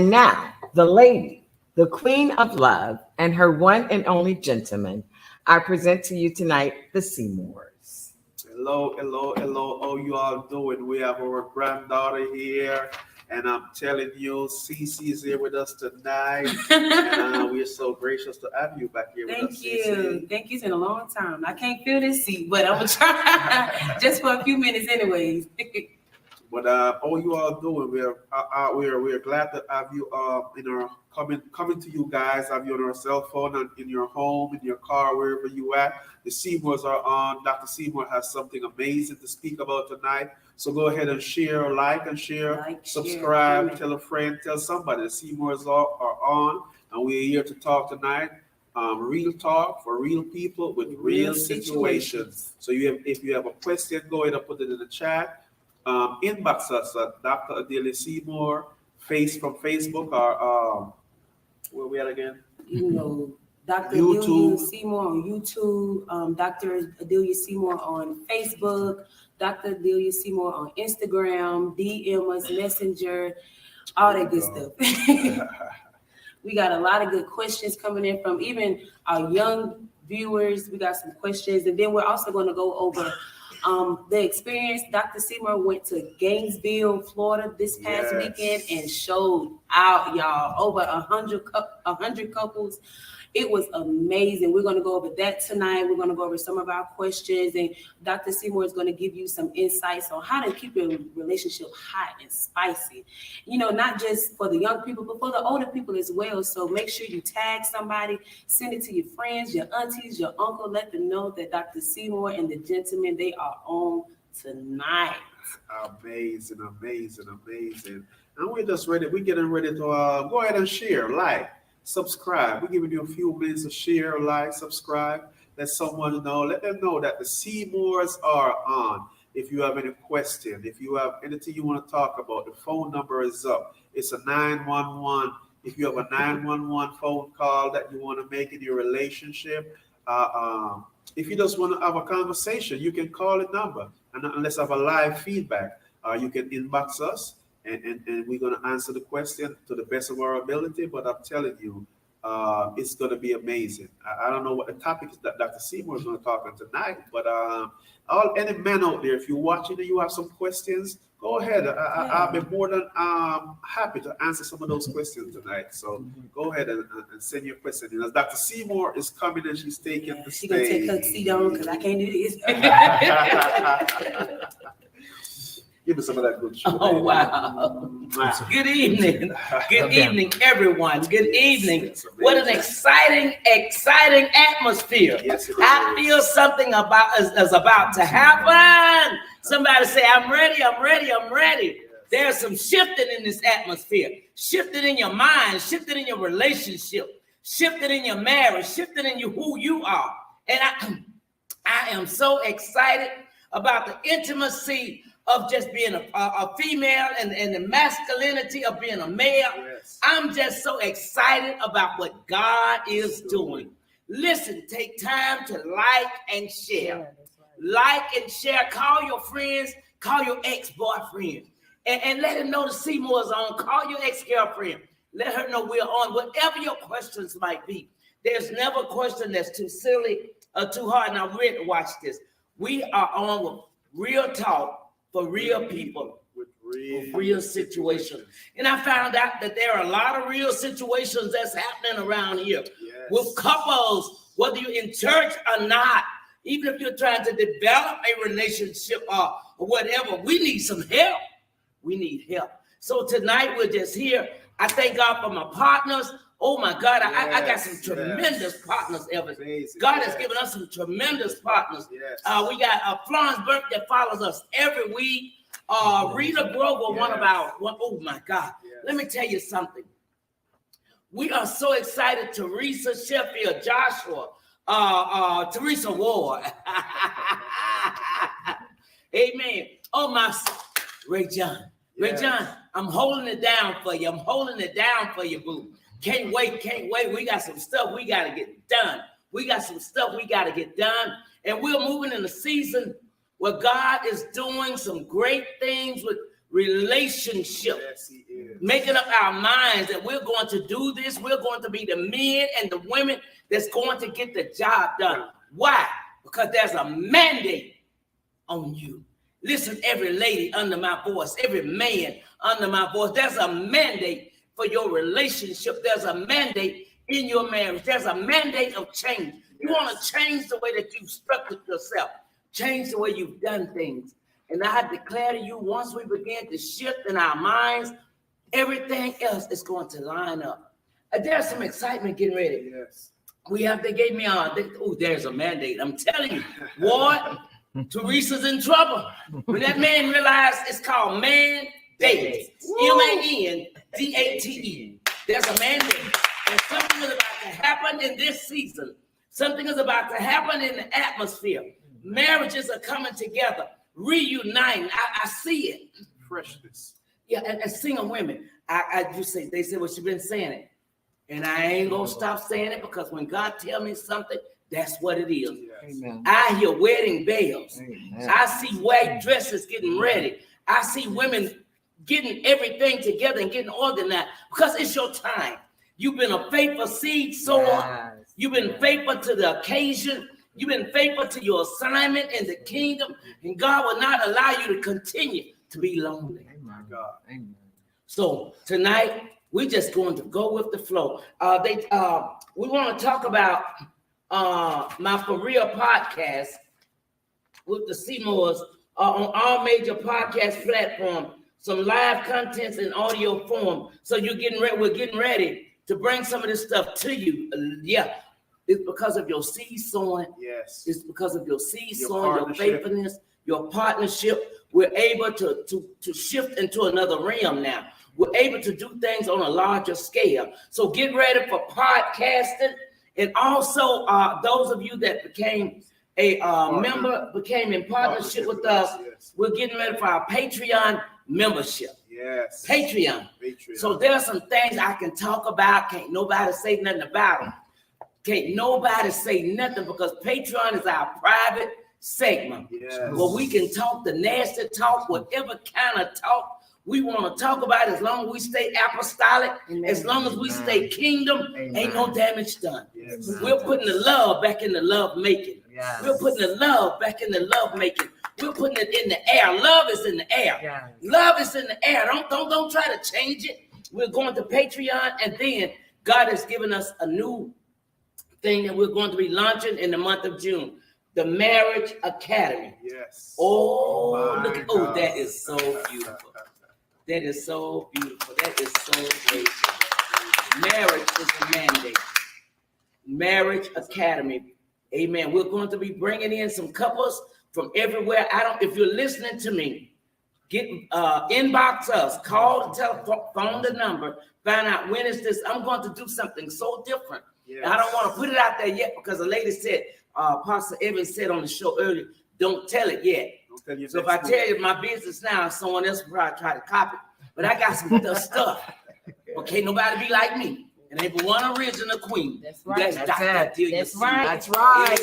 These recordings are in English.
And now, the lady, the queen of love, and her one and only gentleman, I present to you tonight the Seymours. Hello, hello, hello. How you all doing? We have our granddaughter here, and I'm telling you, Cece is here with us tonight, and we're so gracious to have you back here with us. Thank you. Thank you. It's been a long time. I can't feel this seat, but I'm gonna try just for a few minutes, anyways. But how you all doing? We're glad to have you in our coming to you guys. Have you on our cell phone and in your home, in your car, wherever you at. The Seymours are on. Dr. Seymour has something amazing to speak about tonight. So go ahead and share, like and share, subscribe, share. Tell a friend, tell somebody. The Seymours are on, and we're here to talk tonight. Real talk for real people with real situations. So if you have a question, go ahead and put it in the chat. Inbox us at Dr. Adelia Seymour, from Facebook, or where we at again? Dr. Adelia Seymour on YouTube, Dr. Adelia Seymour on Facebook, Dr. Adelia Seymour on Instagram, DM us, Messenger, all that good stuff. We got a lot of good questions coming in from even our young viewers. We got some questions, and then we're also going to go over the experience. Dr. Seymour went to Gainesville, Florida this past weekend and showed out, y'all. Over 100 couples. It was amazing. We're going to go over that tonight. We're going to go over some of our questions, and Dr. Seymour is going to give you some insights on how to keep your relationship hot and spicy. Not just for the young people, but for the older people as well. So make sure you tag somebody, send it to your friends, your aunties, your uncle. Let them know that Dr. Seymour and the gentleman, they are on tonight. Amazing. And we're just ready. We're getting ready to go ahead and share, like, subscribe. We're giving you a few minutes to share, like, subscribe. Let someone know. Let them know that the Seymours are on. If you have any question, if you have anything you want to talk about, the phone number is up. It's a 911. If you have a 911 phone call that you want to make in your relationship, if you just want to have a conversation, you can call the number. And let's have a live feedback. You can inbox us. And we're going to answer the question to the best of our ability, but I'm telling you, it's going to be amazing. I don't know what the topic is that Dr. Seymour is going to talk on tonight, but any men out there, if you're watching and you have some questions, go ahead. I'll be more than happy to answer some of those questions tonight. So go ahead and send your question in. As Dr. Seymour is coming and she's taking the stage. She's going to take her seat on because I can't do this. Give me some of that good shit. Oh, wow. Good evening. Good evening, everyone. Good evening. What an exciting atmosphere. Yes, I feel something is about to happen. Somebody say, I'm ready. Yes. There's some shifting in this atmosphere. Shifting in your mind, shifting in your relationship, shifting in your marriage, shifting in who you are. And I am so excited about the intimacy of just being a female and the masculinity of being a male. Yes. I'm just so excited about what God is doing. Listen, take time to like and share. Yeah, that's right. Like and share. Call your friends. Call your ex-boyfriend. And let him know the Seymour's on. Call your ex-girlfriend. Let her know we're on. Whatever your questions might be. There's never a question that's too silly or too hard. Now, watch this. We are on with real talk for real people with real situations. And I found out that there are a lot of real situations that's happening around here with couples, whether you're in church or not. Even if you're trying to develop a relationship or whatever, we need some help. We need help. So tonight we're just here. I thank God for my partners. Oh my God, I got some tremendous partners, Evan. God has given us some tremendous partners. We got Florence Burke that follows us every week. Rita Grover, one of our, oh my God. Let me tell you something. We are so excited. Teresa Sheffield, Joshua, Teresa Ward. Amen. Oh my, Ray John. Ray John, I'm holding it down for you. I'm holding it down for you, boo. Can't wait. We got some stuff we got to get done. And we're moving in a season where God is doing some great things with relationship. Yes, he is. Making up our minds that we're going to do this. We're going to be the men and the women that's going to get the job done. Why? Because there's a mandate on you. Listen, every lady under my voice, every man under my voice, there's a mandate for your relationship. There's a mandate in your marriage. There's a mandate of change. You want to change the way that you've structured yourself, change the way you've done things. And I declare to you, once we begin to shift in our minds, everything else is going to line up. There's some excitement getting ready. Yes. They gave me there's a mandate. I'm telling you, what? Teresa's in trouble. When that man realized it's called mandate, MANDATE. There's a mandate. And something is about to happen in this season. Something is about to happen in the atmosphere. Marriages are coming together, reuniting. I see it. Freshness. Yeah, and single women. I just say, they said, well, she's been saying it. And I ain't gonna stop saying it, because when God tells me something, that's what it is. Amen. I hear wedding bells. Amen. I see white dresses getting ready. I see women getting everything together and getting organized, because it's your time. You've been a faithful seed sower. Yes. You've been faithful to the occasion. You've been faithful to your assignment in the kingdom, and God will not allow you to continue to be lonely. Amen. God. Amen. So tonight, we're just going to go with the flow. We want to talk about my For Real podcast with the Seymours on all major podcast platforms, some live contents in audio form. So we're getting ready to bring some of this stuff to you. It's because of your seed sowing. Yes. It's because of your seed sowing, your faithfulness, your partnership. We're able to shift into another realm now. We're able to do things on a larger scale. So get ready for podcasting. And also, those of you that became a member, became in partnership with us, yes. We're getting ready for our Patreon membership. Yes. Patreon. So there are some things I can talk about. Can't nobody say nothing about them. Can't nobody say nothing, because Patreon is our private segment. Yes. Where we can talk the nasty talk, whatever kind of talk we want to talk about, as long as we stay apostolic, as long as we stay kingdom, ain't no damage done. Yes. We're putting the love back in the love making. Yes. We're putting the love back in the love making. We're putting it in the air. Love is in the air. Yes. Love is in the air. Don't try to change it. We're going to Patreon, and then God has given us a new thing that we're going to be launching in the month of June. The Marriage Academy. Yes. That is so beautiful. That is so beautiful. That is so great. Marriage is a mandate. Marriage Academy. Amen. We're going to be bringing in some couples from everywhere. If you're listening to me, inbox us, call the telephone, the number, find out when is this. I'm going to do something so different. Yes. I don't want to put it out there yet, because the lady said, Pastor Evans said on the show earlier, don't tell it yet. So if I tell you my business now, someone else will probably try to copy. But I got some other stuff. Okay, nobody be like me. And ain't but one original queen. That's right. That's That's right. That's right.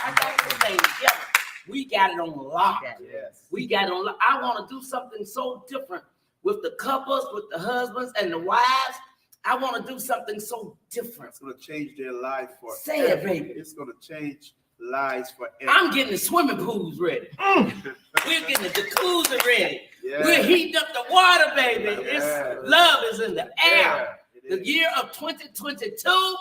I got this thing together. We got it on lock. Yes. We got it on lock. I want to do something so different with the couples, with the husbands and the wives. I want to do something so different. It's going to change their life forever. Say it, baby. It's going to change lives forever. I'm getting the swimming pools ready. We're getting the jacuzzi ready. Yeah. We're heating up the water, baby. Yeah. Love is in the air. Yeah, The year of 2022,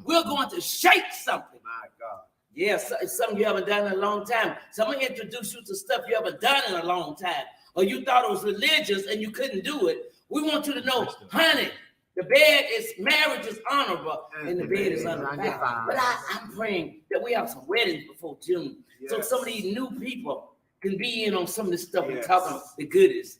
we're going to shake something. My God. Yes, it's something you haven't done in a long time. Someone introduced you to stuff you haven't done in a long time. Or you thought it was religious and you couldn't do it. We want you to know, honey, marriage is honorable and the bed is undefiled. But I'm praying that we have some weddings before June. Yes. So some of these new people can be in on some of this stuff we're Yes. talking about. The goodest.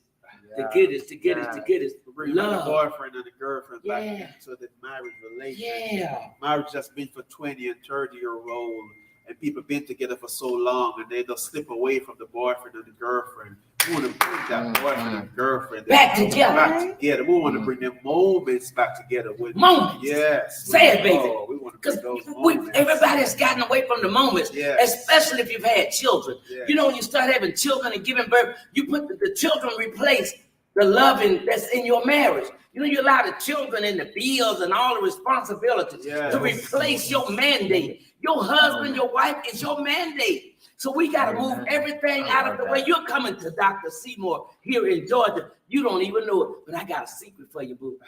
Yeah. The goodest. Bring Love. the boyfriend and the girlfriend back Yeah. into the marriage relationship. Yeah. Marriage has been for 20 and 30-year-old, and people been together for so long, and they just slip away from the boyfriend and the girlfriend. We want to bring that boyfriend and girlfriend back together. Back together. We want to bring them moments back together with moments. Yes. Say it, baby. We want to bring those moments. Everybody has gotten away from the moments, especially if you've had children. Yes. You know, when you start having children and giving birth, you put the children replace the loving that's in your marriage. You know, you allow the children and the bills and all the responsibilities to replace your mandate. Your husband, your wife is your mandate. So we got to move everything out of the way. You're coming to Dr. Seymour here in Georgia. You don't even know it, but I got a secret for you, boo.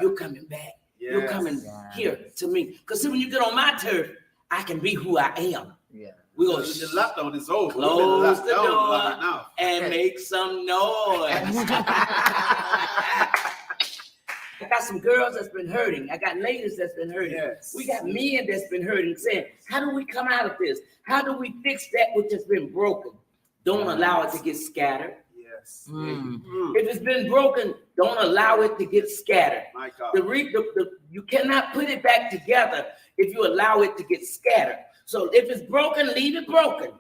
You're coming back. Yes. You're coming here to me. Because see, when you get on my turf, I can be who I am. Yeah. We're going to the lockdown is over. Close the door and make some noise. I got some girls that's been hurting. I got ladies that's been hurting. Yes. We got men that's been hurting, saying, how do we come out of this? How do we fix that which has been broken? Don't allow it to get scattered. Yes. If it's been broken, don't allow it to get scattered. My God. You cannot put it back together if you allow it to get scattered. So if it's broken, leave it broken.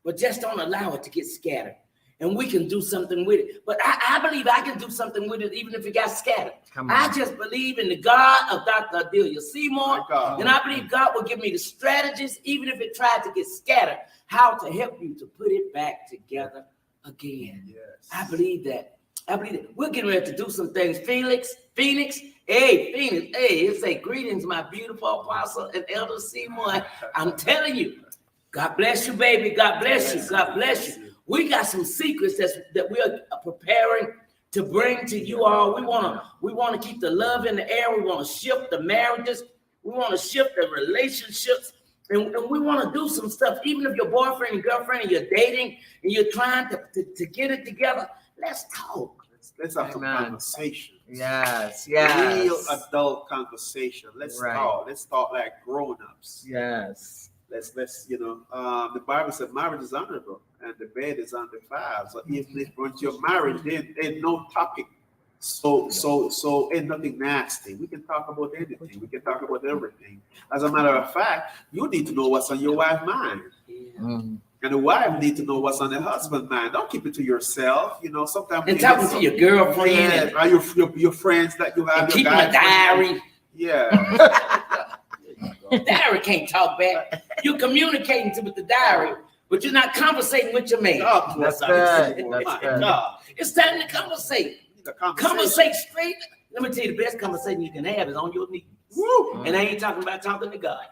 But just don't allow it to get scattered. And we can do something with it. But I believe I can do something with it even if it got scattered. I just believe in the God of Dr. Adelia Seymour. And I believe God will give me the strategies, even if it tried to get scattered, how to help you to put it back together again. Yes. I believe that. We're getting ready to do some things. Phoenix. Hey, it say, greetings, my beautiful apostle and elder Seymour. I'm telling you, God bless you, baby. God bless you. God bless you. We got some secrets that we are preparing to bring to you all. We want to keep the love in the air. We want to shift the marriages. We want to shift the relationships. And we want to do some stuff. Even if your boyfriend and girlfriend and you're dating and you're trying to get it together, let's talk. Let's have some conversation. Yes. Real adult conversation. Let's talk. Let's talk like grown-ups. Yes. Let's the Bible said marriage is honorable and the bed is undefiled. So if once you're married, then ain't no topic. So ain't nothing nasty. We can talk about anything. We can talk about everything. As a matter of fact, you need to know what's on your wife's mind. And the wife need to know what's on the husband's mind. Don't keep it to yourself. You know, sometimes and talking to your girlfriend or your friends that you have. And keeping a diary. Yeah. Diary can't talk back. You're communicating with the diary, but you're not conversating with your man. That's good. It's time to conversate. Conversate straight. Let me tell you, the best conversation you can have is on your knees. Woo. And I ain't talking about talking to God.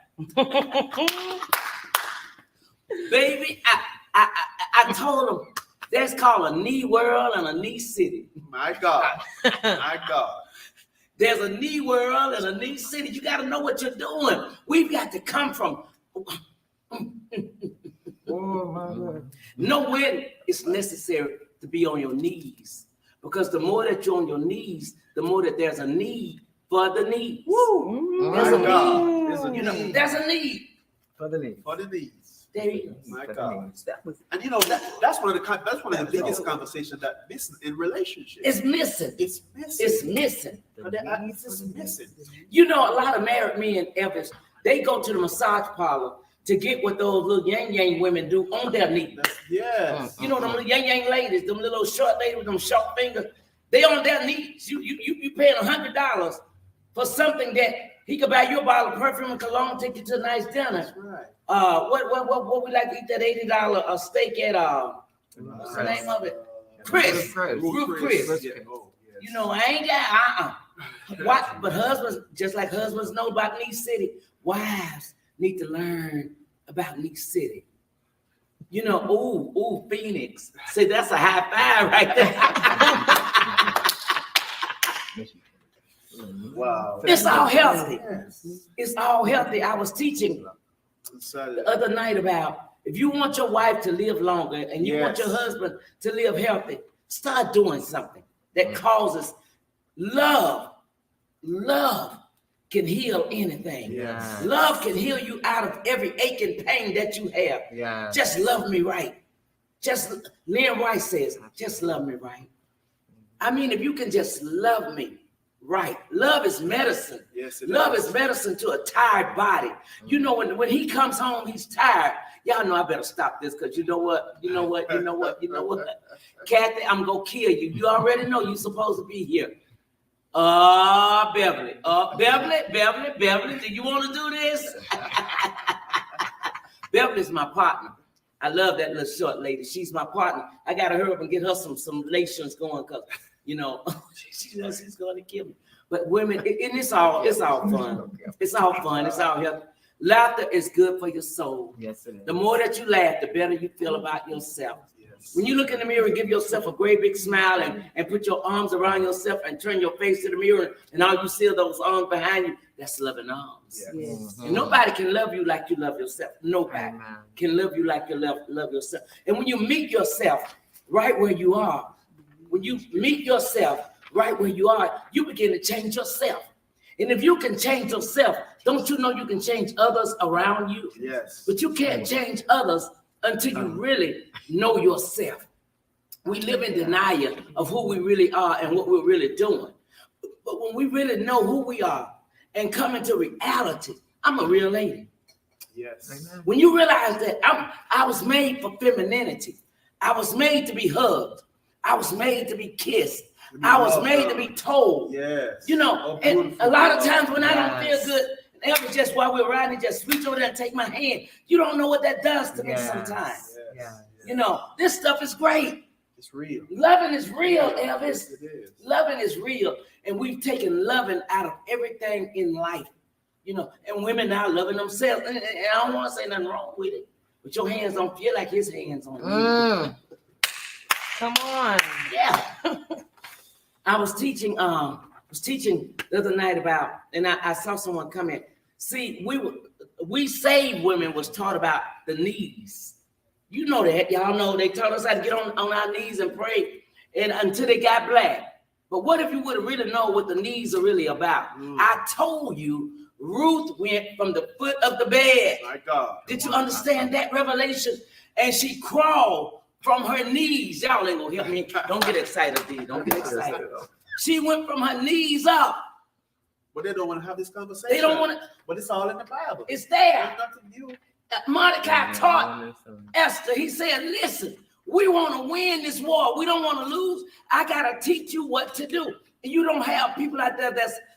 Baby, I told him that's called a knee world and a knee city. My God. My God. There's a knee world and a knee city. You got to know what you're doing. We've got to come from nowhere. It's necessary to be on your knees, because the more that you're on your knees, the more that there's a need for the needs. There's a need. There's a need for the needs. For the needs. There you go. My God. And you know that's one of the biggest conversations that missing in relationships. It's missing. It's missing. It's missing. It's missing. You know, a lot of married men, Elvis, they go to the massage parlor to get what those little yang women do on their knees. Yes. You know, them little yang ladies, them little short ladies with them short fingers, they on their knees. You paying $100 for something that he could buy you a bottle of perfume and cologne, take you to a nice dinner. That's right. What we like to eat that $80 steak at what's the name of it? Chris. Ruth Chris. You know, I ain't got What? But husbands, just like husbands know about Knee City, wives need to learn about Knee City. You know, Phoenix. See, that's a high five right there. Wow. It's all healthy. It's all healthy. I was teaching the other night about if you want your wife to live longer and you want your husband to live healthy, start doing something that causes love. Love can heal anything. Yes. Love can heal you out of every ache and pain that you have. Yes. Just love me right. Lynn Rice says, just love me right. I mean, if you can just love me right. Love is medicine. Yes, love is medicine to a tired body. You know, when he comes home, he's tired. Y'all know I better stop this because you know what? Kathy, I'm going to kill you. You already know you're supposed to be here. Beverly, do you want to do this? Beverly's my partner. I love that little short lady. She's my partner. I got to hurry up and get her some relations going because, you know, she's going to kill me. But women, and it's all fun. It's all fun. It's all healthy. Laughter is good for your soul. Yes, it is. The more that you laugh, the better you feel about yourself. When you look in the mirror, give yourself a great big smile and put your arms around yourself and turn your face to the mirror, and all you see are those arms behind you, that's loving arms. Yes. And nobody can love you like you love yourself. Nobody can love you like you love yourself. And when you meet yourself right where you are, you begin to change yourself. And if you can change yourself, don't you know you can change others around you? Yes. But you can't change others until you really know yourself. We live in denial of who we really are and what we're really doing. But when we really know who we are and come into reality, I'm a real lady. Yes. When you realize that I was made for femininity. I was made to be hugged. I was made to be kissed. I was made to be told. Yes. You know, and a lot of times when I don't feel good, that was just while we're riding, just reach over there and take my hand. You don't know what that does to me sometimes. Yes. You know, this stuff is great. It's real. Loving is real, Elvis. It is. Loving is real. And we've taken loving out of everything in life. You know, and women now loving themselves. And I don't want to say nothing wrong with it. But your hands don't feel like his hands on you. Come on. Yeah. I was teaching the other night about, and I saw someone come in. See, we saved women was taught about the knees. You know that. Y'all know they taught us how to get on our knees and pray and until they got black. But what if you would have really know what the knees are really about? I told you Ruth went from the foot of the bed. My God. Did you understand that revelation? And she crawled from her knees. Y'all ain't gonna help me. Don't get excited, D. Don't get excited. She went from her knees up. But they don't want to have this conversation. They don't want to. But it's all in the Bible. It's there. There's nothing new. Mordecai taught Esther. He said, listen, we want to win this war. We don't want to lose. I got to teach you what to do. And you don't have people out there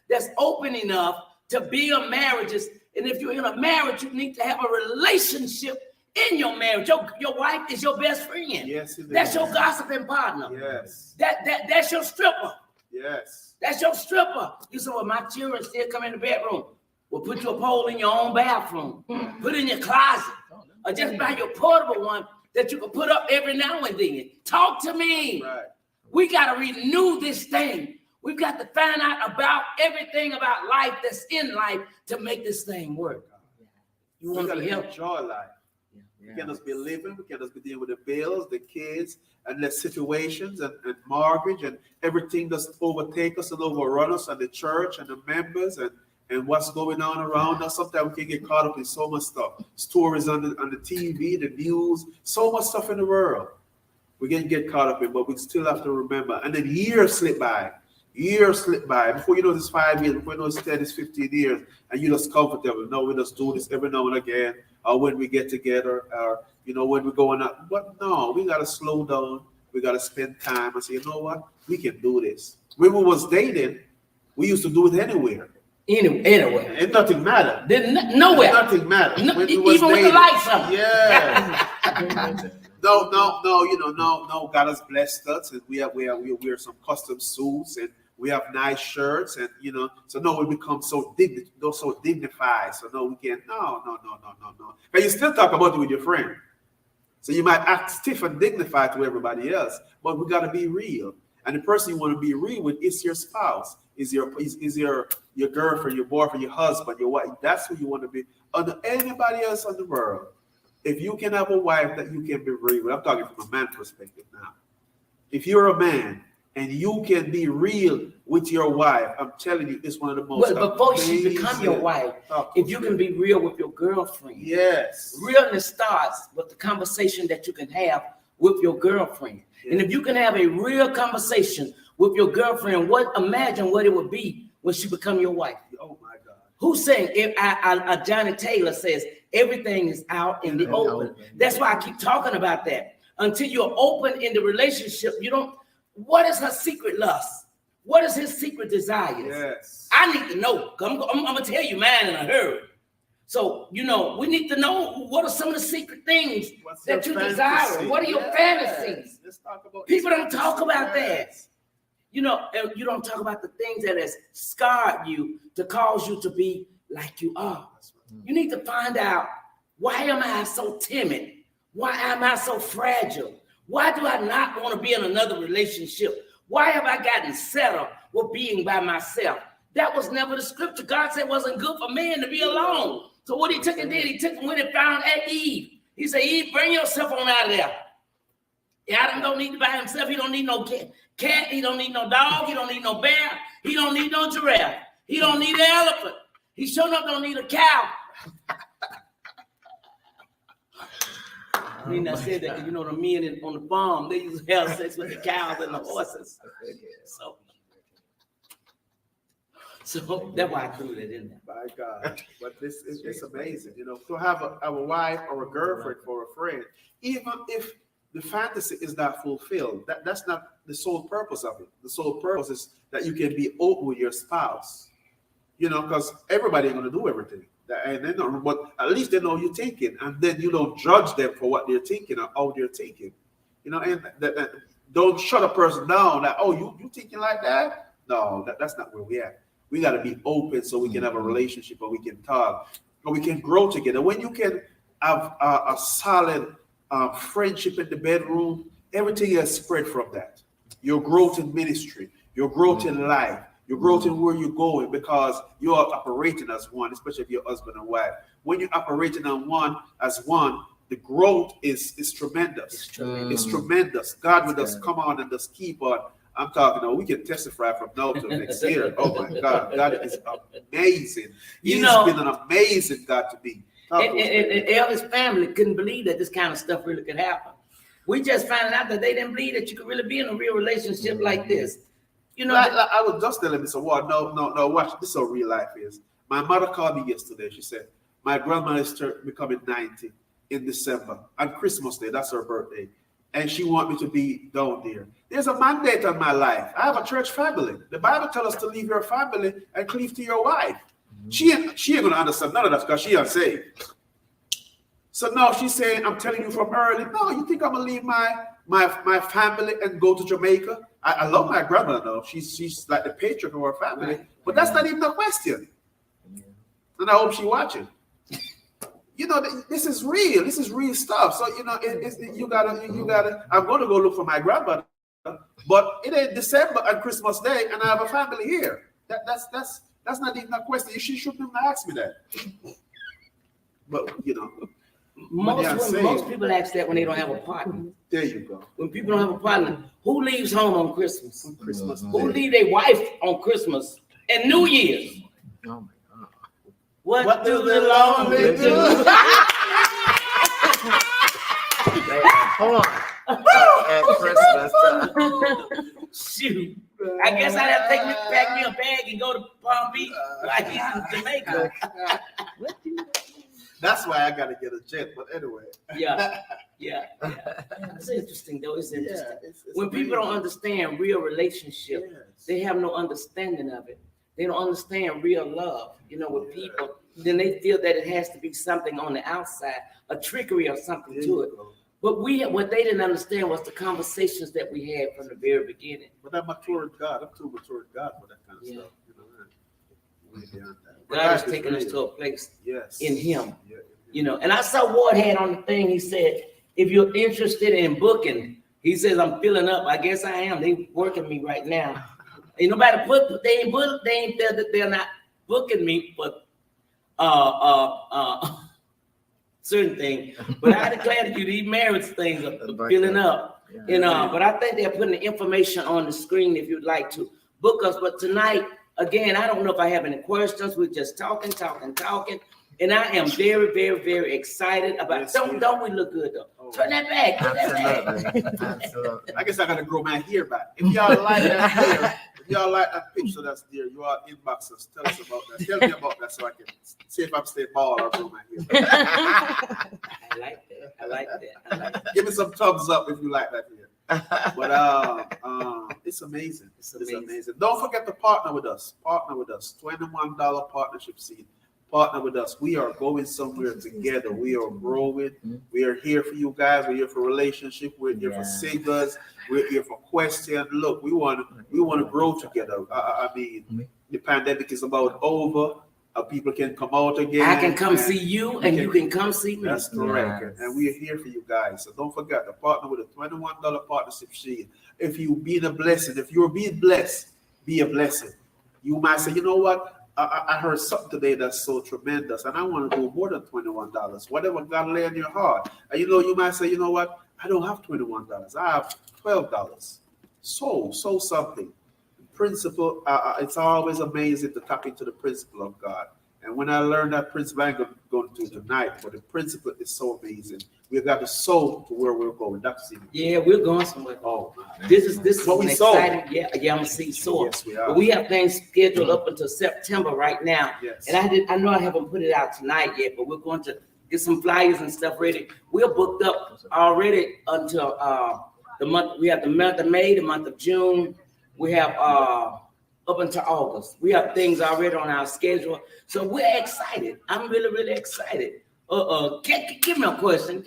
that's open enough to build marriages. And if you're in a marriage, you need to have a relationship in your marriage. Your wife is your best friend. Yes, it is. That's your gossiping partner. Yes. That's your stripper. Yes. That's your stripper. You say, well, my children still come in the bedroom. Well, put your pole in your own bathroom. Put it in your closet. Or just buy your portable one that you can put up every now and then. Talk to me. Right. We got to renew this thing. We've got to find out about everything about life that's in life to make this thing work. You want to be helped? Enjoy life. We can't just be living. We can't just be dealing with the bills, the kids, and the situations and mortgage and everything that's overtake us and overrun us and the church and the members and what's going on around us. Sometimes we can get caught up in so much stuff. Stories on the TV, the news, so much stuff in the world. We can get caught up in, but we still have to remember. And then years slip by. Before you know it's 5 years, before you know it's 10, it's 15 years, and you're just comfortable. No, we just do this every now and again, or when we get together, or when we're going out. But no, we gotta slow down. We gotta spend time and say, you know what, we can do this. When we was dating, we used to do it anywhere. Anywhere. And nothing mattered. Nowhere. Nothing mattered. Even with the lights on. Yeah. No. God has blessed us, and we wear some custom suits, and we have nice shirts, and so no, we become so dignified. So no, we can't. No. But you still talk about it with your friend. So you might act stiff and dignified to everybody else, but we gotta be real. And the person you want to be real with is your spouse, is your girlfriend, your boyfriend, your husband, your wife. That's who you want to be. Under anybody else in the world, if you can have a wife that you can be real with, I'm talking from a man perspective now. If you're a man and you can be real with your wife, I'm telling you, it's one of the most. Well, before she become your wife, if you can be real with your girlfriend, yes, realness starts with the conversation that you can have with your girlfriend. And if you can have a real conversation with your girlfriend, imagine what it would be when she become your wife. Oh my God. Who's saying, if Johnny Taylor says everything is out in the open. That's why I keep talking about that. Until you're open in the relationship, what is her secret lust? What is his secret desires? Yes. I need to know. I'm going to tell you mine in a hurry. So, we need to know what are some of the secret things that you desire. What are your fantasies? Let's talk about people don't talk about that. You don't talk about the things that has scarred you to cause you to be like you are. You need to find out, why am I so timid? Why am I so fragile? Why do I not want to be in another relationship? Why have I gotten settled with being by myself? That was never the scripture. God said it wasn't good for man to be alone. So what he took and did, he took and went and found Eve. He said, Eve, bring yourself on out of there. Adam don't need to by himself. He don't need no cat. He don't need no dog. He don't need no bear. He don't need no giraffe. He don't need an elephant. He sure enough don't need a cow. I mean, I said that because, the men on the farm, they used to have sex with the cows and the horses. So that's why I threw that in there. My God. But this is it's amazing, to have a wife or a girlfriend or a friend, even if the fantasy is not fulfilled, that's not the sole purpose of it. The sole purpose is that you can be open with your spouse, because everybody ain't going to do everything. And they know, but at least they know you're thinking, and then you don't judge them for what they're thinking or how they're thinking, and don't shut a person down that, oh, you thinking like that? No, that's not where we at. We got to be open so we can have a relationship, or we can talk, or we can grow together. When you can have a solid friendship in the bedroom, everything has spread from that. Your growth in ministry, your growth in life, your growth in where you're going, because you are operating as one, especially if you're husband and wife. When you're operating as one, the growth is tremendous. It's tremendous. God will just come on and just keep on. I'm talking, we can testify from now to next year. Oh my God, God is amazing. He's been an amazing God to me. And Elvis' family couldn't believe that this kind of stuff really could happen. We just found out that they didn't believe that you could really be in a real relationship like this. I was just telling Mr. Ward, no, watch, this is how real life is. My mother called me yesterday. She said, my grandmother is becoming 90 in December. On Christmas Day, that's her birthday. And she wants me to be down there. There's a mandate on my life. I have a church family. The Bible tells us to leave your family and cleave to your wife. She ain't going to understand none of that because she unsaved. So now she's saying, I'm telling you from early, no, you think I'm going to leave my family and go to Jamaica? I love my grandmother though. She's like the patriarch of our family, right. But that's not even a question. Yeah. And I hope she's watching. This is real. This is real stuff. So you gotta. I'm going to go look for my grandmother, but it ain't December and Christmas Day, and I have a family here. That's not even a question. She shouldn't have asked me that. But most people ask that when they don't have a partner. There you go. When people don't have a partner, who leaves home on Christmas? On Christmas. Who leave their wife on Christmas and New Year's? Oh my God. What do the lonely do? Hold on. At Christmas time. Shoot. I guess I'd have to pack me a bag and go to Palm Beach like he's in Jamaica. That's why I got to get a jet. But anyway. Yeah. It's interesting, though. It's interesting. It's when people don't understand real relationship, they have no understanding of it. They don't understand real love, with people. Then they feel that it has to be something on the outside, a trickery or something to it. But what they didn't understand was the conversations that we had from the very beginning. But I'm matured God. I'm too matured God for that kind of stuff. God is taking us to a place in Him. And I saw Ward had on the thing. He said, if you're interested in booking, he says, I'm filling up. I guess I am. They working me right now. Ain't nobody they're not booking me for certain things. But I declare to you, these marriage things are filling up. But I think they're putting the information on the screen if you'd like to book us. But tonight, again, I don't know if I have any questions. We're just talking. And I am very, very, very excited about it. Don't we look good though? Oh. Turn that back. Absolutely. I guess I gotta grow my hair back. If y'all like that hair, if y'all like that picture that's there, you all inbox us. Tell us about that. Tell me about that so I can see if I'm staying bald or grow my hair back. I like that. Give me some thumbs up if you like that hair. But it's amazing. It's amazing. Don't forget to partner with us. $21 partnership seed. Partner with us. We are going somewhere together. We are growing. We are here for you guys. We're here for relationship. We're here for singers. We're here for question. Look, we want to grow together. I mean, the pandemic is about over. People can come out again. I can come see you, and you can come see me. That's correct. Yes. And we are here for you guys. So don't forget to partner with a $21 partnership sheet. If you're being a blessing, if you're being blessed, be a blessing. You might say, you know what? I heard something today that's so tremendous, and I want to do more than $21. Whatever God lay in your heart. And you might say, you know what? I don't have $21. I have $12. So something. Principle, it's always amazing to tap into the principle of God. And when I learned that principle, I'm going to tonight, but the principle is so amazing. We've got to sow to where we're going. That's it. Yeah, we're going somewhere. Oh, this is what we exciting. Yeah, I'm gonna see soar. Yes, we are. But we have things scheduled up until September right now. Yes. And I know I haven't put it out tonight yet, but we're going to get some flyers and stuff ready. We're booked up already until the month. We have the month of May, the month of June. We have up until August. We have things already on our schedule. So we're excited. I'm really, really excited. Give me a question.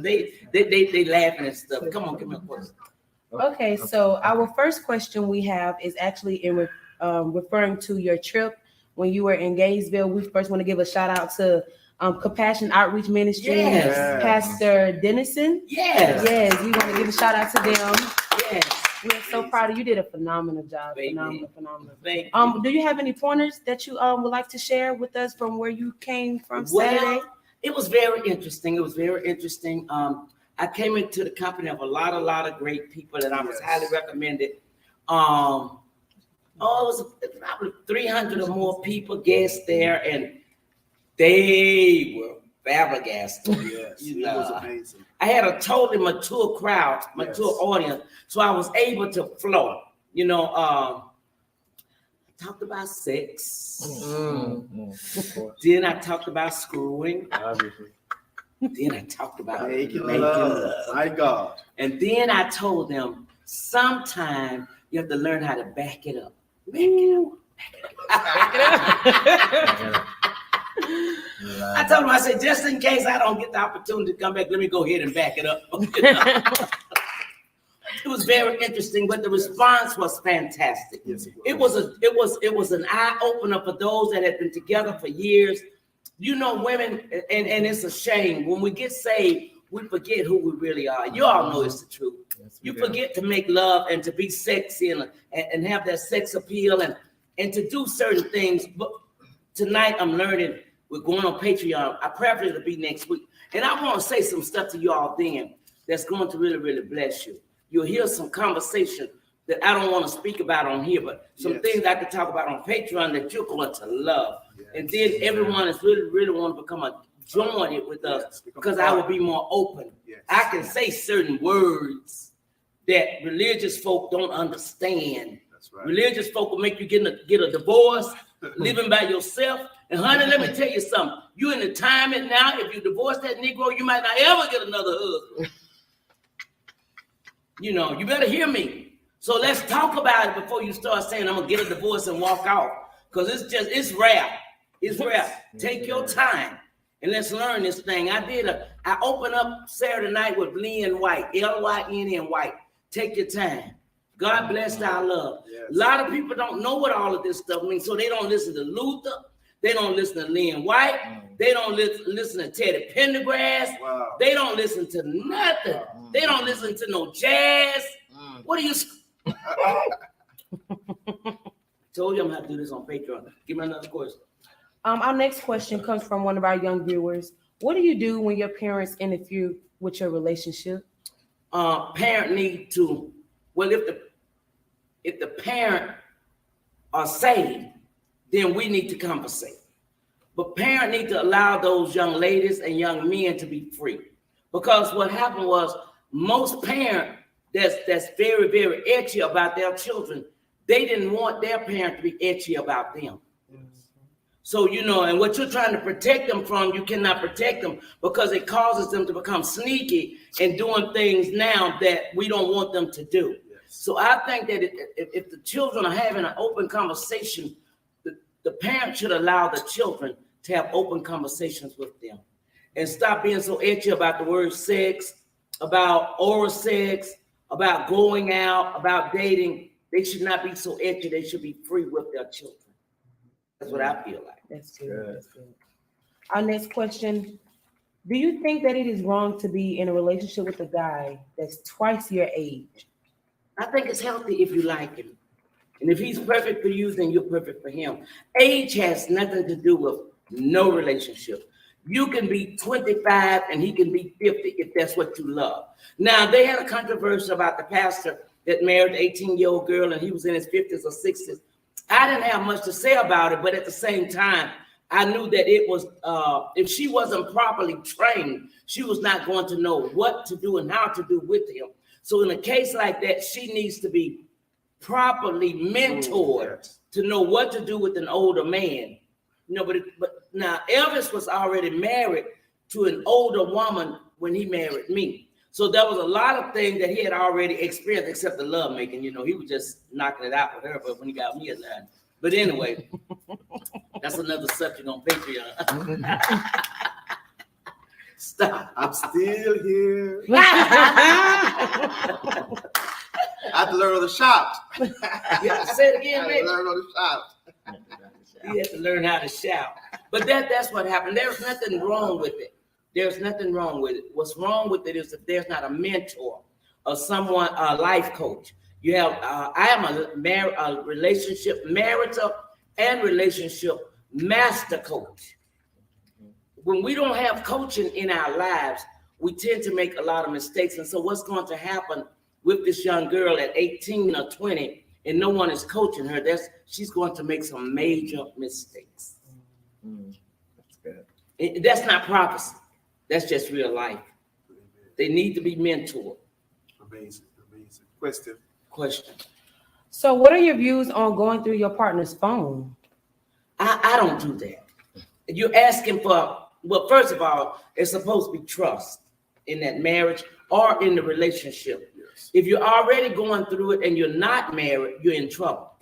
They laughing and stuff. Come on, give me a question. Okay, so our first question we have is actually in referring to your trip when you were in Gainesville. We first want to give a shout out to Compassion Outreach Ministry, Pastor Dennison. Yes, we want to give a shout out to them. Yes. We're so proud of you. Did a phenomenal job. Baby. Phenomenal. Thank you. Do you have any pointers that you would like to share with us from where you came from Saturday? It was very interesting. I came into the company of a lot of great people, and I was highly recommended. It was probably 300 or more people, guests there, and they were flabbergasted. Yes, it was amazing. I had a totally mature crowd, mature audience, so I was able to flow. I talked about sex. Then I talked about screwing. Obviously. Then I talked about making love. My God. And then I told them, sometime you have to learn how to back it up. Back it up. I told him, I said, just in case I don't get the opportunity to come back, let me go ahead and back it up. It was very interesting, but the response was fantastic. Yes, it was an eye opener for those that had been together for years. Women, and it's a shame when we get saved, we forget who we really are. You all know it's the truth. Yes, you forget to make love and to be sexy and have that sex appeal and to do certain things. But tonight I'm learning. We're going on Patreon. I prefer it to be next week. And I want to say some stuff to you all then that's going to really, really bless you. You'll hear some conversation that I don't want to speak about on here, but some things I can talk about on Patreon that you're going to love. Yes. And then everyone is really, really want to join it with us because I will be more open. Yes. I can say certain words that religious folk don't understand. That's right. Religious folk will make you get a divorce, living by yourself. And honey, let me tell you something. You're in the time and now, if you divorce that Negro, you might not ever get another husband. You better hear me. So let's talk about it before you start saying I'm gonna get a divorce and walk out. Because it's rare. It's rare. Take your time and let's learn this thing. I opened up Saturday night with Lynn White, Lynn White. Take your time. God bless our love. Yes. A lot of people don't know what all of this stuff means, so they don't listen to Luther. They don't listen to Lynn White. They don't listen to Teddy Pendergrass. Wow. They don't listen to nothing. They don't listen to no jazz. What are you? Told you I'm gonna have to do this on Patreon. Give me another question. Our next question comes from one of our young viewers. What do you do when your parents interfere with your relationship? Parent need to. Well, if the parent are saved, then we need to compensate. But parents need to allow those young ladies and young men to be free. Because what happened was most parents that's very, very edgy about their children, they didn't want their parent to be edgy about them. So, you know, and what you're trying to protect them from, you cannot protect them because it causes them to become sneaky and doing things now that we don't want them to do. Yes. So I think that if the children are having an open conversation, the parents should allow the children to have open conversations with them and stop being so edgy about the word sex, about oral sex, about going out, about dating. They should not be so edgy. They should be free with their children. That's what I feel like. That's good. That's good. Our next question. Do you think that it is wrong to be in a relationship with a guy that's twice your age? I think it's healthy if you like him. And if he's perfect for you, then you're perfect for him. Age has nothing to do with no relationship. You can be 25 and he can be 50 if that's what you love. Now, they had a controversy about the pastor that married an 18-year-old girl and he was in his 50s or 60s. I didn't have much to say about it, but at the same time, I knew that it was, if she wasn't properly trained, she was not going to know what to do and how to do with him. So in a case like that, she needs to be properly mentored to know what to do with an older man. You know, but now Elvis was already married to an older woman when he married me. So there was a lot of things that he had already experienced, except the love making. You know, he was just knocking it out with her, but when he got me alive. But anyway, that's another subject on Patreon. Stop. I'm still here. I have to learn on the shout. You have to say it again, baby. Learn on the shout. You have to learn how to shout. But that's what happened. There's nothing wrong with it. There's nothing wrong with it. What's wrong with it is if there's not a mentor or someone, a life coach. You have, I am a relationship, marital and relationship master coach. When we don't have coaching in our lives, we tend to make a lot of mistakes. And so what's going to happen with this young girl at 18 or 20 and no one is coaching her, she's going to make some major mistakes. That's good. That's not prophecy. That's just real life. They need to be mentored. Amazing. Question. So what are your views on going through your partner's phone? I don't do that. You're asking for, well, first of all, it's supposed to be trust in that marriage or in the relationship. Yes. If you're already going through it and you're not married, you're in trouble.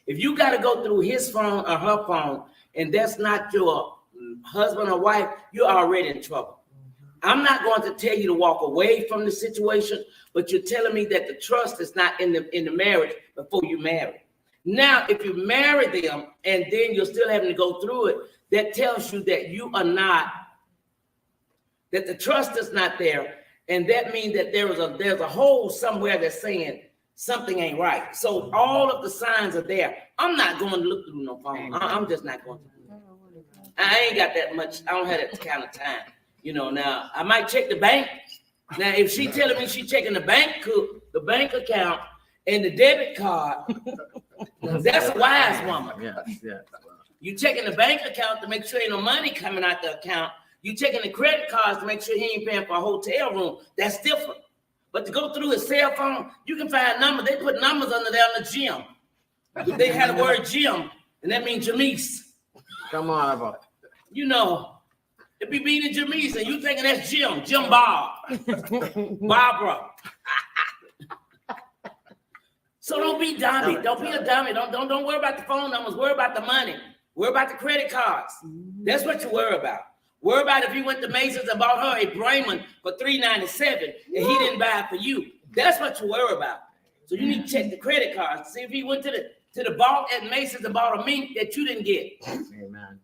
If you got to go through his phone or her phone and that's not your husband or wife, you're already in trouble. I'm not going to tell you to walk away from the situation, but you're telling me that the trust is not in the marriage before you marry. Now, if you marry them and then you're still having to go through it, that tells you that you are not, that the trust is not there, and that means that there's a hole somewhere that's saying something ain't right. So all of the signs are there. I'm not going to look through no phone. I'm just not going to. I ain't got that much. I don't have that kind of time. You know, now I might check the bank. Now, if she telling me she checking the bank account and the debit card, that's a wise woman. Yes. You checking the bank account to make sure ain't no money coming out the account. You checking the credit cards to make sure he ain't paying for a hotel room. That's different. But to go through his cell phone, you can find numbers. They put numbers under there on the gym. They had the word gym, and that means Jamise. Come on, Abba. You know. It be meaning Jamise, and you thinking that's Jim Bob, Barbara. So don't be dummy. Don't be a dummy. Don't worry about the phone numbers. Worry about the money. Worry about the credit cards. That's what you worry about. Worry about if he went to Macy's and bought her a Brayman for $397 and he didn't buy it for you. That's what you worry about. So you need to check the credit cards. See if he went to the vault at Macy's and bought a mink that you didn't get. Amen.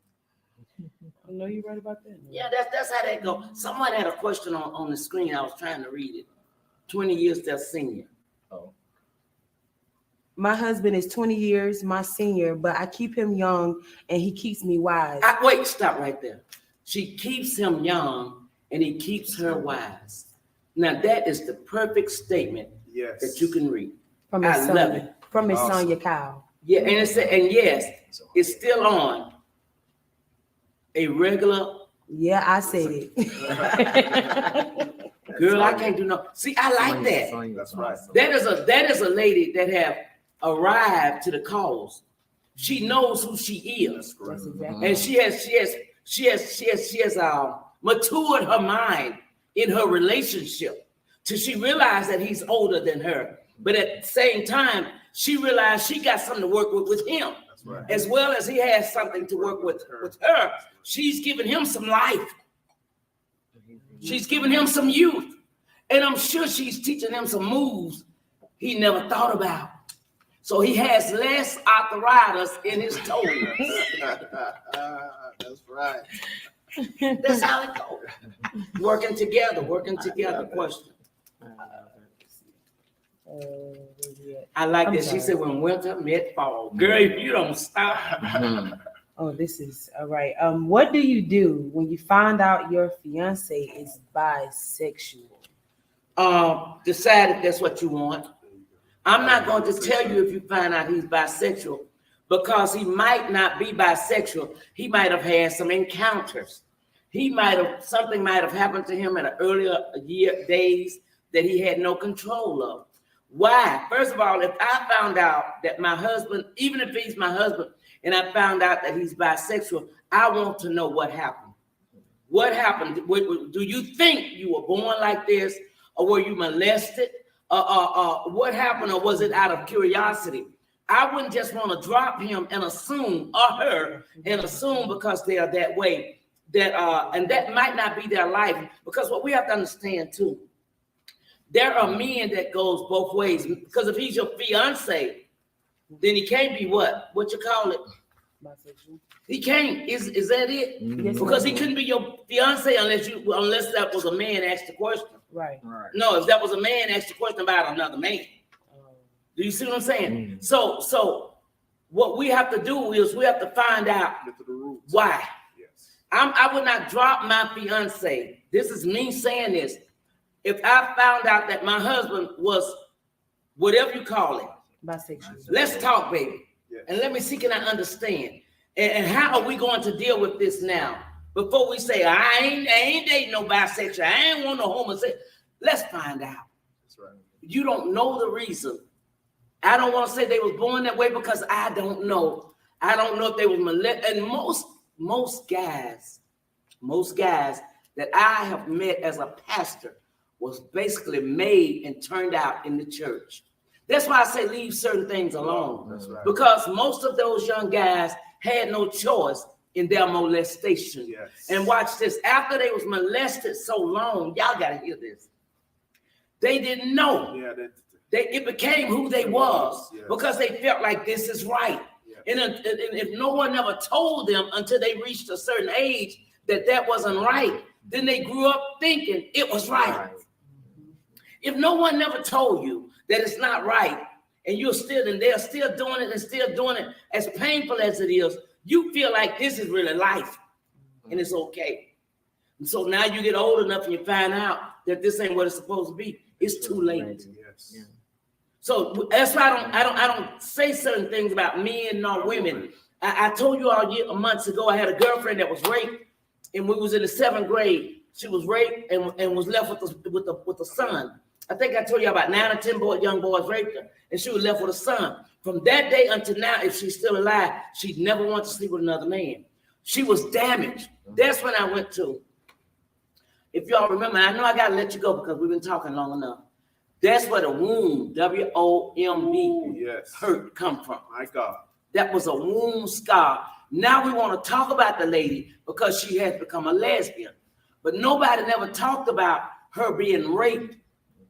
I know you're right about that. Yeah, that's how that go. Someone had a question on the screen. I was trying to read it. 20 years, they're senior. Oh. My husband is 20 years my senior, but I keep him young and he keeps me wise. Wait, stop right there. She keeps him young and he keeps her wise. Now that is the perfect statement that you can read. From his son, love it. From his son, Kyle. Yeah, and yes, it's still on. a regular. Yeah, I said it. Girl, I can't do no. See, I like that. That's right. That is a lady that have arrived to the cause. She knows who she is. That's exactly. And she has matured her mind in her relationship till she realized that he's older than her. But at the same time, she realized she got something to work with him. That's right. As well as he has something to work with her. She's giving him some life. She's giving him some youth. And I'm sure she's teaching him some moves he never thought about. So he has less arthritis in his toes. That's right. That's how it goes. Working together. Question. I like that. She said when winter met fall. Girl, if you don't stop. Oh, this is all right. What do you do when you find out your fiance is bisexual? Decide if that's what you want. I'm not going to tell you if you find out he's bisexual, because he might not be bisexual. He might have had some encounters. Something might have happened to him in an earlier days that he had no control of. Why? First of all, if I found out that my husband, even if he's my husband, and I found out that he's bisexual, I want to know what happened. What happened? Do you think you were born like this, or were you molested? What happened, or was it out of curiosity? I wouldn't just want to drop him and assume, or her, and assume because they are that way, that and that might not be their life. Because what we have to understand too, there are men that goes both ways. Because if he's your fiance, then he can't be what you call it? Bisexual. He can't. Is that it? Yes, Because he couldn't be your fiance unless that was a man asked the question. Right. No, if that was a man asked the question about another man. Do you see what I'm saying? So what we have to do is we have to find out why. Yes. I would not drop my fiance. This is me saying this. If I found out that my husband was whatever you call it, bisexual. Let's talk, baby. Yes. And let me see, can I understand? And how are we going to deal with this now? Before we say, I ain't dating no bisexual, I ain't want no homosexual. Let's find out. That's right. You don't know the reason. I don't want to say they was born that way because I don't know. I don't know if they was molested. And most guys that I have met as a pastor was basically made and turned out in the church. That's why I say leave certain things alone. That's right. Because most of those young guys had no choice in their molestation. Yes. And watch this. After they was molested so long, y'all got to hear this. They didn't know. Yeah, It became who they was. Yes. Because they felt like this is right. Yes. And if no one ever told them until they reached a certain age that wasn't right, then they grew up thinking it was right. If no one never told you that it's not right, and they're still doing it as painful as it is, you feel like this is really life and it's okay. And so now you get old enough and you find out that this ain't what it's supposed to be. It's too late. Yes. Yeah. So that's why I don't say certain things about men nor women. I told you all months ago I had a girlfriend that was raped, and we was in the 7th grade. She was raped and was left with the son. I think I told you about 9 or 10 young boys raped her, and she was left with a son. From that day until now, if she's still alive, she'd never want to sleep with another man. She was damaged. That's when I went to. If y'all remember, I know I got to let you go because we've been talking long enough. That's where the womb, WOMB, yes, hurt come from. My God. That was a womb scar. Now we want to talk about the lady because she has become a lesbian. But nobody never talked about her being raped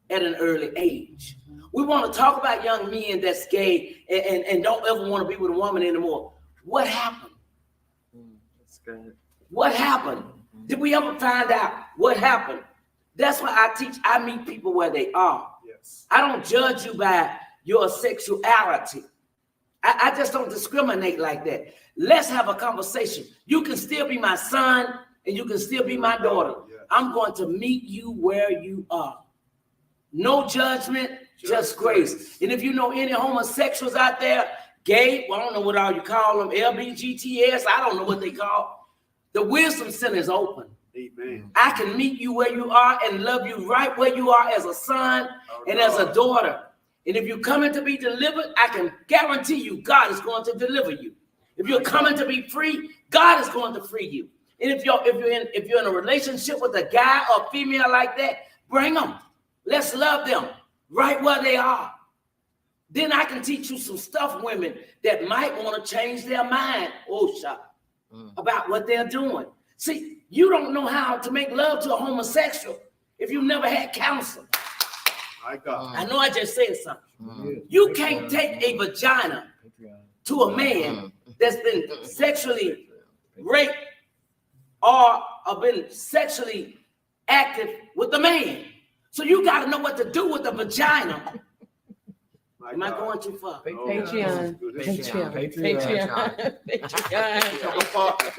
at an early age. We want to talk about young men that's gay and don't ever want to be with a woman anymore. What happened? That's good. What happened? Did we ever find out what happened? That's why I meet people where they are. Yes. I don't judge you by your sexuality. I just don't discriminate like that. Let's have a conversation. You can still be my son and you can still be my daughter. Yes. I'm going to meet you where you are. No judgment, just grace. And if you know any homosexuals out there, gay, well, I don't know what all you call them, LBGTS, I don't know what they call. The wisdom center is open. Amen. I can meet you where you are and love you right where you are as a son and as a daughter. And if you're coming to be delivered, I can guarantee you God is going to deliver you. If you're coming to be free, God is going to free you. And if you're in a relationship with a guy or female like that, bring them. Let's love them right where they are. Then I can teach you some stuff, women, that might want to change their mind, about what they're doing. See, you don't know how to make love to a homosexual if you've never had counsel. My God. I know I just said something. You can't take a vagina to a man that's been sexually raped or been sexually active with a man. So you got to know what to do with the vagina. Am I going too far? Patreon. Become a partner.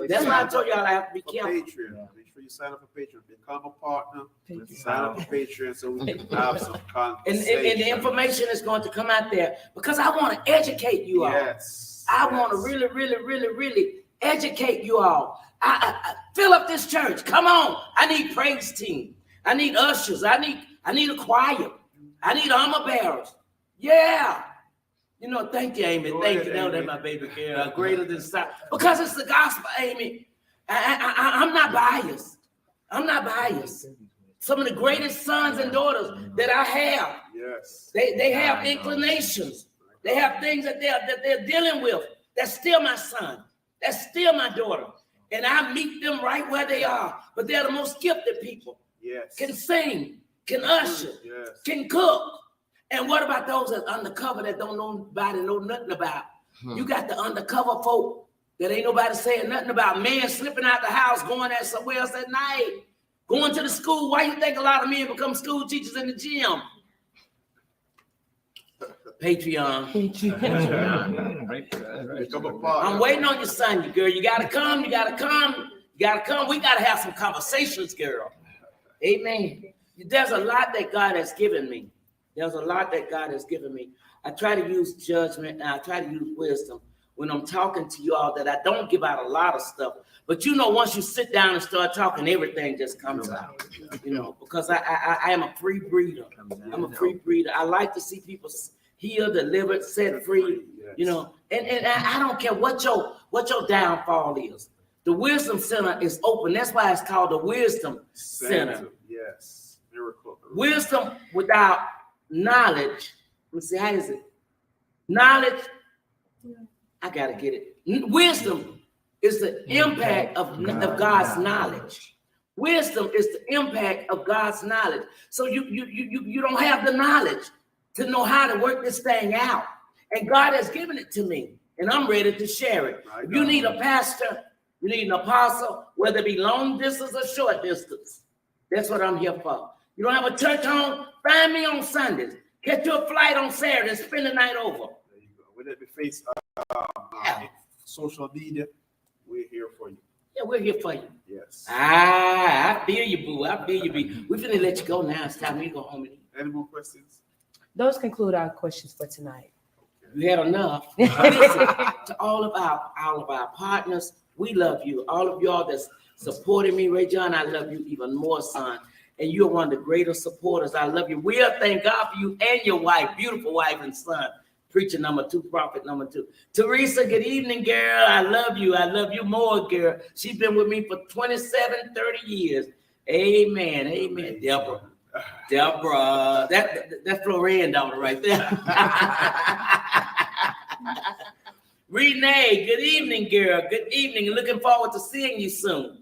That's why I told y'all I have to be careful. Patreon. Make sure you sign up for Patreon. Become a partner. Sign up for Patreon so we can have some conversation. And the information is going to come out there because I want to educate you all. Yes. I want to really educate you all. I fill up this church. Come on. I need praise team. I need ushers. I need a choir. I need armor bearers. Yeah. You know, thank you, Amy. Thank you. Know that my baby girl, greater than South. Because it's the gospel, Amy. I'm not biased. I'm not biased. Some of the greatest sons and daughters that I have, yes, they have inclinations. They have things that they're dealing with. That's still my son. That's still my daughter. And I meet them right where they are. But they're the most gifted people. Yes. Can sing, can usher, yes, can cook. And what about those that undercover that don't nobody know nothing about? You got the undercover folk that ain't nobody saying nothing about. Men slipping out the house, going at somewhere else at night, going to the school. Why you think a lot of men become school teachers in the gym? Patreon. I'm waiting on your son, girl. You gotta come. You gotta come. You gotta come. We gotta have some conversations, girl. Amen. There's a lot that God has given me. There's a lot that God has given me. I try to use judgment and I try to use wisdom when I'm talking to you all, that I don't give out a lot of stuff. But you know, once you sit down and start talking, everything just comes out. You know, because I am a free breeder. I'm a free breeder. I like to see people healed, delivered, set free. You know, and I don't care what your downfall is. The Wisdom Center is open. That's why it's called the Wisdom Center. Yes. Miracle. Wisdom without knowledge. Let me see, how is it? Knowledge. I gotta get it. Wisdom is the impact of God's knowledge. Wisdom is the impact of God's knowledge. So you don't have the knowledge to know how to work this thing out. And God has given it to me, and I'm ready to share it. If you need a pastor, you need an apostle, whether it be long distance or short distance. That's what I'm here for. You don't have a church home? Find me on Sundays. Get you a flight on Saturday and spend the night over. There you go. Whether it be face social media, we're here for you. Yeah, we're here for you. Yes. I feel you, boo. I feel you, boo. We're finna let you go now. It's time we go home and eat. Any more questions? Those conclude our questions for tonight. You had enough. Listen, to all of our partners, we love you. All of y'all that's supporting me, Ray John, I love you even more, son. And you're one of the greatest supporters. I love you. We'll thank God for you and your wife, beautiful wife and son. Preacher number 2, prophet number 2. Teresa, good evening, girl. I love you. I love you more, girl. She's been with me for 27, 30 years. Amen. Amen. Deborah. That's Florian daughter right there. Renee, good evening, girl. Good evening. Looking forward to seeing you soon.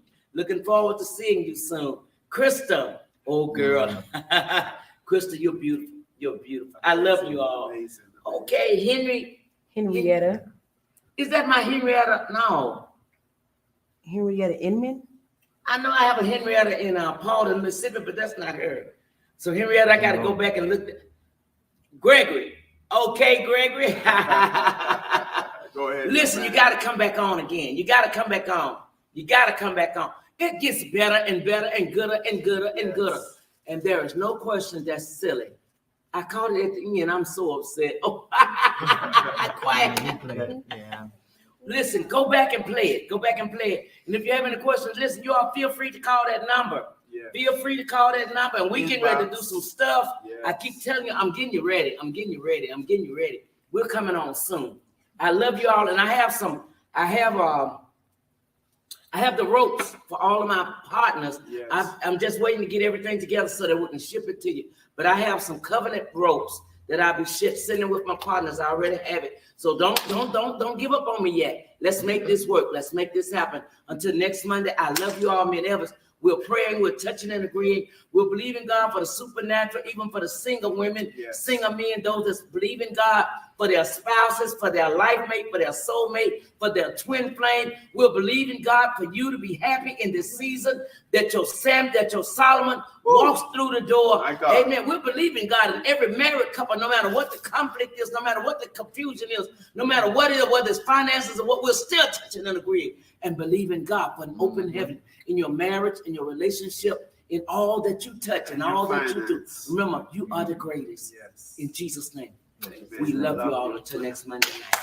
Krista, oh girl. Krista, you're beautiful. You're beautiful. I love you all. Amazing. Okay, Henrietta. Is that my Henrietta? No. Henrietta Inman? I know I have a Henrietta in Paulton, Mississippi, but that's not her. So Henrietta, I got to go back and look at Gregory. Okay, Gregory. Go ahead. Listen, you got to come back on again. You got to come back on. It gets better and better and gooder and gooder and gooder. And there is no question that's silly. I caught it at the end. I'm so upset. Oh, quiet. Yeah. Listen, go back and play it. Go back and play it. And if you have any questions, listen, you all feel free to call that number. Yeah. Feel free to call that number. And we getting ready to do some stuff. Yes. I keep telling you, I'm getting you ready. I'm getting you ready. I'm getting you ready. We're coming on soon. I love you all. And I have the ropes for all of my partners. Yes. I'm just waiting to get everything together so that we can ship it to you. But I have some covenant ropes that I'll be sitting with my partners. I already have it. So don't give up on me yet. Let's make this work. Let's make this happen. Until next Monday, I love you all, men Evers. We're praying, we're touching and agreeing. We're believing God for the supernatural, even for the single women, single men, those that believe in God for their spouses, for their life mate, for their soulmate, for their twin flame. We're believing God for you to be happy in this season, that your Solomon walks through the door. Amen. We're believing God in every married couple, no matter what the conflict is, no matter what the confusion is, no matter what it is, whether it's finances or what, we're still touching and agreeing and believing God for an open heaven in your marriage, in your relationship, in all that you touch and all that you do. Remember, you are the greatest. In Jesus' name. Amen. We love you all until next Monday night.